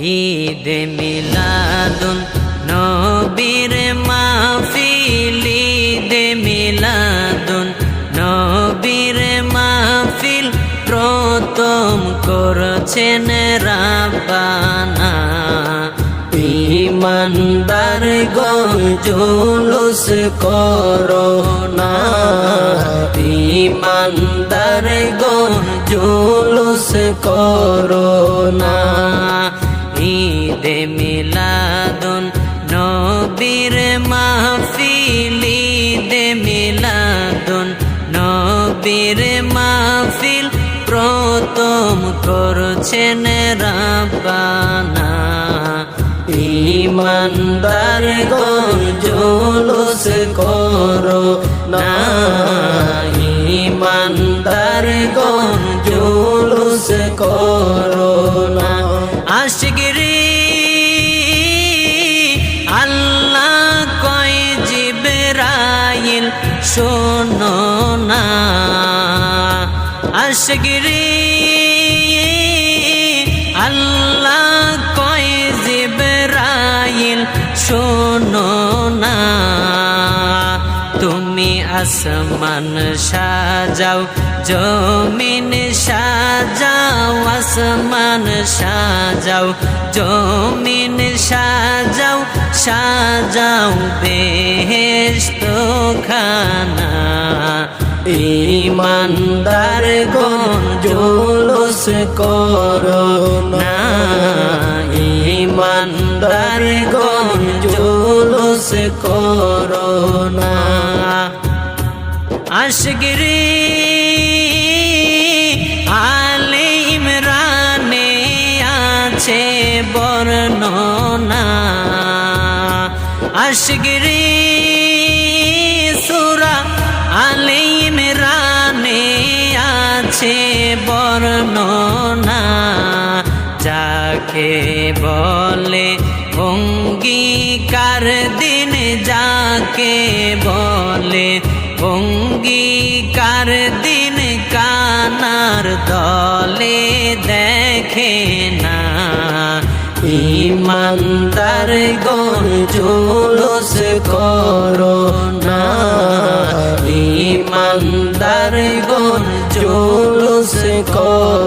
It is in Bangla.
ঈদে মিলাদুন নবীর মাহফিল, ঈদে মিলাদুন নবীর মাহফিল প্রথম করেছেন রাব্বানা। ঈমানদার গণ জুলুস করো না, ঈমানদার গণ জুলুস করো না। ঈদে মিলাদুন নবীর মাহফিল, ঈদে মিলাদুন নবীর মাহফিল প্রথম করেছেন রাব্বানা। ঈমানদার গণ জুলুস করো না, ঈমানদার গণ জুলুস করো না। আশিকরি আল্লাহ কয় জিবরাইল শোনো না, আশিকরি আল্লাহ কয় জিবরাইল শোনো না। তুমি আসমান সাজাও জমিন সাজাও, আসমান সাজাও জমিন সাজাও, সাজাও বেহেশত খানা। ঈমানদার গণ জুলুস করো না, ঈমানদার গণ জুলুস করো না। আশিকরি আলে ইমরানে আছে বর্ণনা, আশিকরি সূরা আলে ইমরানে আছে বর্ণনা। যাকে বলে অঙ্গীকার দিন, যাকে বলে অঙ্গীকার দিন কানার দলে দেখে না। ঈমানদার গণ জুলুস করো না, ঈমানদার গণ জুলুস করো